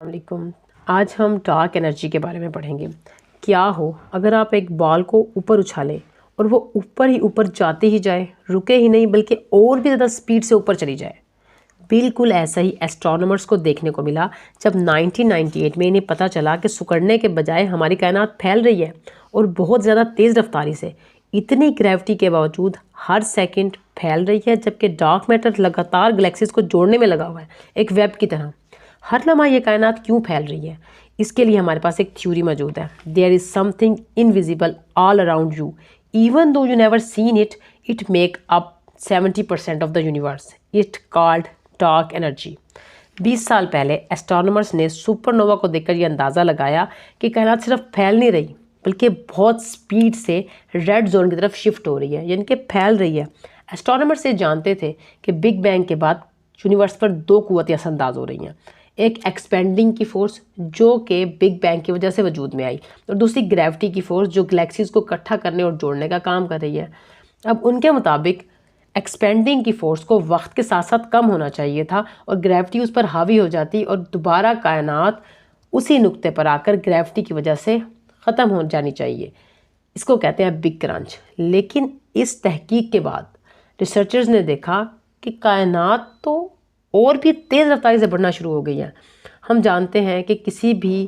السلام علیکم۔ آج ہم ڈارک انرجی کے بارے میں پڑھیں گے۔ کیا ہو اگر آپ ایک بال کو اوپر اچھالیں اور وہ اوپر ہی اوپر جاتے ہی جائے، رکے ہی نہیں بلکہ اور بھی زیادہ سپیڈ سے اوپر چلی جائے؟ بالکل ایسا ہی ایسٹرونومرز کو دیکھنے کو ملا جب 1998 میں انہیں پتہ چلا کہ سکڑنے کے بجائے ہماری کائنات پھیل رہی ہے اور بہت زیادہ تیز رفتاری سے، اتنی گریوٹی کے باوجود ہر سیکنڈ پھیل رہی ہے، جبکہ ڈارک میٹر لگاتار گلیکسیز کو جوڑنے میں لگا ہوا ہے، ایک ویب کی طرح۔ ہر لمحہ یہ کائنات کیوں پھیل رہی ہے؟ اس کے لیے ہمارے پاس ایک تھیوری موجود ہے۔ There is something invisible all around you. Even though you never seen it, it make up 70% of the universe. It called dark energy. 20 سال پہلے ایسٹرونومرز نے سپر نووا کو دیکھ کر یہ اندازہ لگایا کہ کائنات صرف پھیل نہیں رہی بلکہ بہت سپیڈ سے ریڈ زون کی طرف شفٹ ہو رہی ہے، یعنی کہ پھیل رہی ہے۔ ایسٹرونومرز یہ جانتے تھے کہ بگ بینگ کے بعد یونیورس پر دو قوتیں اثر انداز ہو رہی ہیں، ایک ایکسپینڈنگ کی فورس جو کہ بگ بینگ کی وجہ سے وجود میں آئی، اور دوسری گریوٹی کی فورس جو گلیکسیز کو اکٹھا کرنے اور جوڑنے کا کام کر رہی ہے۔ اب ان کے مطابق ایکسپینڈنگ کی فورس کو وقت کے ساتھ ساتھ کم ہونا چاہیے تھا اور گریوٹی اس پر حاوی ہو جاتی اور دوبارہ کائنات اسی نقطے پر آ کر گریوٹی کی وجہ سے ختم ہو جانی چاہیے۔ اس کو کہتے ہیں بگ کرنچ۔ لیکن اس تحقیق کے بعد ریسرچرز نے دیکھا کہ کائنات تو اور بھی تیز رفتاری سے بڑھنا شروع ہو گئی ہے۔ ہم جانتے ہیں کہ کسی بھی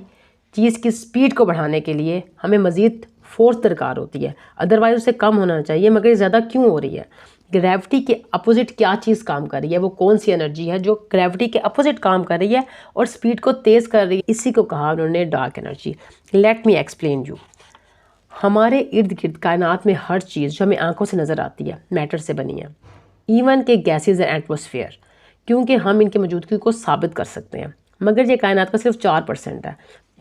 چیز کی سپیڈ کو بڑھانے کے لیے ہمیں مزید فورس درکار ہوتی ہے، ادروائز اسے کم ہونا چاہیے، مگر یہ زیادہ کیوں ہو رہی ہے؟ گریوٹی کے اپوزٹ کیا چیز کام کر رہی ہے؟ وہ کون سی انرجی ہے جو گریوٹی کے اپوزٹ کام کر رہی ہے اور سپیڈ کو تیز کر رہی ہے؟ اسی کو کہا انہوں نے dark energy. Let me explain you. ہمارے ارد گرد کائنات میں ہر چیز جو ہمیں آنکھوں سے نظر آتی ہے میٹر سے بنی ہے، ایون کہ گیسز اینڈ ایٹماسفیئر، کیونکہ ہم ان کی موجودگی کو ثابت کر سکتے ہیں۔ مگر یہ کائنات کا صرف 4% ہے،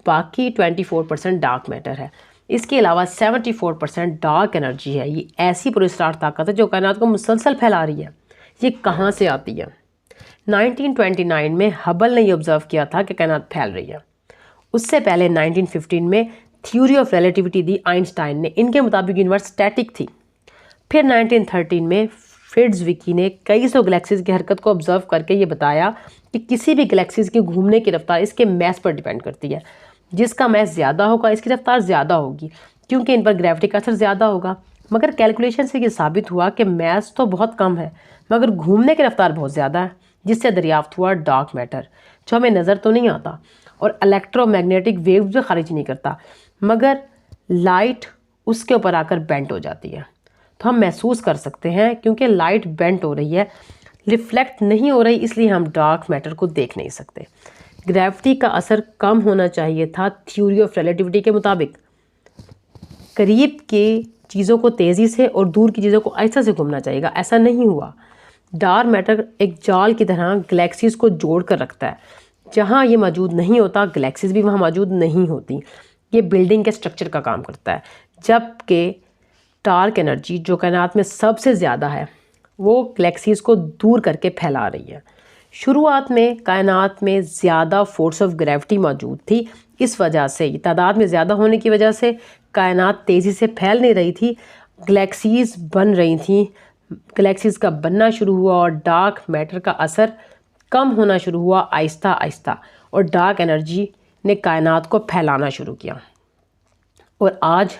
باقی 24% ڈارک میٹر ہے۔ اس کے علاوہ 74% ڈارک انرجی ہے۔ یہ ایسی پراسرار طاقت ہے جو کائنات کو مسلسل پھیلا رہی ہے۔ یہ کہاں سے آتی ہے؟ 1929 میں ہبل نے یہ آبزرو کیا تھا کہ کائنات پھیل رہی ہے۔ اس سے پہلے 1915 میں theory of relativity the Einstein نے، ان کے مطابق یونیورس اسٹیٹک تھی۔ پھر 1913 میں فرڈز وکی نے کئی سو گلیکسیز کی حرکت کو آبزرو کر کے یہ بتایا کہ کسی بھی گلیکسیز کی گھومنے کی رفتار اس کے میس پر ڈیپینڈ کرتی ہے۔ جس کا میس زیادہ ہوگا اس کی رفتار زیادہ ہوگی، کیونکہ ان پر گریوٹی کا اثر زیادہ ہوگا۔ مگر کیلکولیشن سے یہ ثابت ہوا کہ میس تو بہت کم ہے مگر گھومنے کی رفتار بہت زیادہ ہے، جس سے دریافت ہوا ڈارک میٹر، جو ہمیں نظر تو نہیں آتا اور الیکٹرو میگنیٹک ویوز بھی خارج نہیں کرتا، مگر لائٹ اس کے اوپر آ کر بینٹ ہو جاتی ہے تو ہم محسوس کر سکتے ہیں، کیونکہ لائٹ بینٹ ہو رہی ہے، ریفلیکٹ نہیں ہو رہی، اس لیے ہم ڈارک میٹر کو دیکھ نہیں سکتے۔ گریوٹی کا اثر کم ہونا چاہیے تھا تھیوری آف ریلیٹیوٹی کے مطابق، قریب کی چیزوں کو تیزی سے اور دور کی چیزوں کو آہستہ سے گھومنا چاہیے گا، ایسا نہیں ہوا۔ ڈارک میٹر ایک جال کی طرح گلیکسیز کو جوڑ کر رکھتا ہے، جہاں یہ موجود نہیں ہوتا گلیکسیز بھی وہاں موجود نہیں ہوتی۔ یہ بلڈنگ کے سٹرکچر کا کام کرتا ہے، جبکہ ڈارک انرجی جو کائنات میں سب سے زیادہ ہے وہ گلیکسیز کو دور کر کے پھیلا رہی ہے۔ شروعات میں کائنات میں زیادہ فورس آف گریوٹی موجود تھی، اس وجہ سے تعداد میں زیادہ ہونے کی وجہ سے کائنات تیزی سے پھیل نہیں رہی تھی، گلیکسیز بن رہی تھیں، گلیکسیز کا بننا شروع ہوا اور ڈارک میٹر کا اثر کم ہونا شروع ہوا آہستہ آہستہ، اور ڈارک انرجی نے کائنات کو پھیلانا شروع کیا، اور آج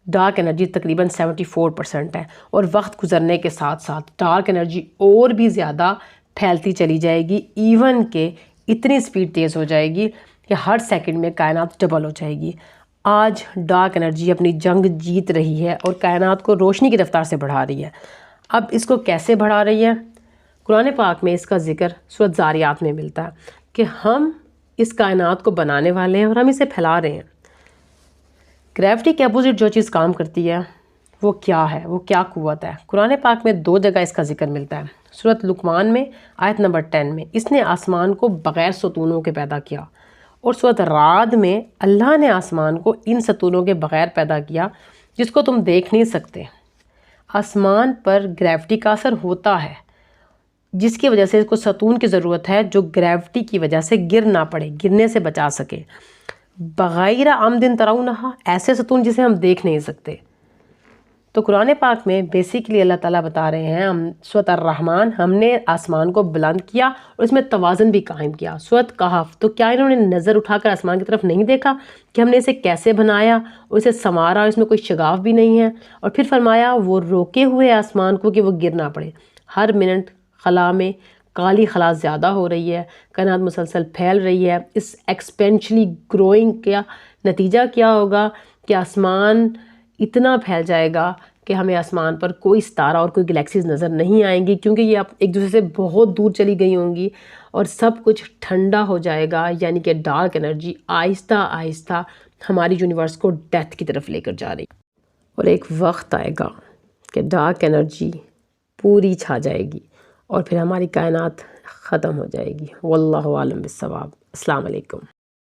ڈارک انرجی تقریباً 74% ہے، اور وقت گزرنے کے ساتھ ساتھ ڈارک انرجی اور بھی زیادہ پھیلتی چلی جائے گی، ایون کہ اتنی سپیڈ تیز ہو جائے گی کہ ہر سیکنڈ میں کائنات ڈبل ہو جائے گی۔ آج ڈارک انرجی اپنی جنگ جیت رہی ہے اور کائنات کو روشنی کی رفتار سے بڑھا رہی ہے۔ اب اس کو کیسے بڑھا رہی ہے؟ قرآن پاک میں اس کا ذکر سورۃ ذاریات میں ملتا ہے کہ ہم اس کائنات کو بنانے والے ہیں اور ہم اسے پھیلا رہے ہیں۔ گریوٹی کے اپوزٹ جو چیز کام کرتی ہے وہ کیا ہے، وہ کیا قوت ہے؟ قرآن پاک میں 2 جگہ اس کا ذکر ملتا ہے۔ سورۃ لقمان میں آیت نمبر 10 میں اس نے آسمان کو بغیر ستونوں کے پیدا کیا، اور سورۃ رعد میں اللہ نے آسمان کو ان ستونوں کے بغیر پیدا کیا جس کو تم دیکھ نہیں سکتے۔ آسمان پر گریوٹی کا اثر ہوتا ہے، جس کی وجہ سے اس کو ستون کی ضرورت ہے جو گریوٹی کی وجہ سے گر نہ پڑے، گرنے سے بچا سکے۔ بغیر عمد ترونہا، ایسے ستون جسے ہم دیکھ نہیں سکتے۔ تو قرآن پاک میں بیسیکلی اللہ تعالیٰ بتا رہے ہیں سورۃ الرحمن ہم نے آسمان کو بلند کیا اور اس میں توازن بھی قائم کیا۔ سورۃ کہف تو کیا انہوں نے نظر اٹھا کر آسمان کی طرف نہیں دیکھا کہ ہم نے اسے کیسے بنایا اور اسے سنوارا، اس میں کوئی شگاف بھی نہیں ہے، اور پھر فرمایا وہ روکے ہوئے آسمان کو کہ وہ گر نہ پڑے۔ ہر منٹ خلا میں کالی خلا زیادہ ہو رہی ہے، کائنات مسلسل پھیل رہی ہے۔ اس ایکسپینشلی گروئنگ کا نتیجہ کیا ہوگا کہ آسمان اتنا پھیل جائے گا کہ ہمیں آسمان پر کوئی ستارہ اور کوئی گلیکسیز نظر نہیں آئیں گی، کیونکہ یہ اب ایک دوسرے سے بہت دور چلی گئی ہوں گی اور سب کچھ ٹھنڈا ہو جائے گا، یعنی کہ ڈارک انرجی آہستہ آہستہ ہماری یونیورس کو ڈیتھ کی طرف لے کر جا رہی، اور ایک وقت آئے گا کہ ڈارک انرجی پوری چھا جائے گی اور پھر ہماری کائنات ختم ہو جائے گی۔ واللہ عالم بالصواب۔ السلام علیکم۔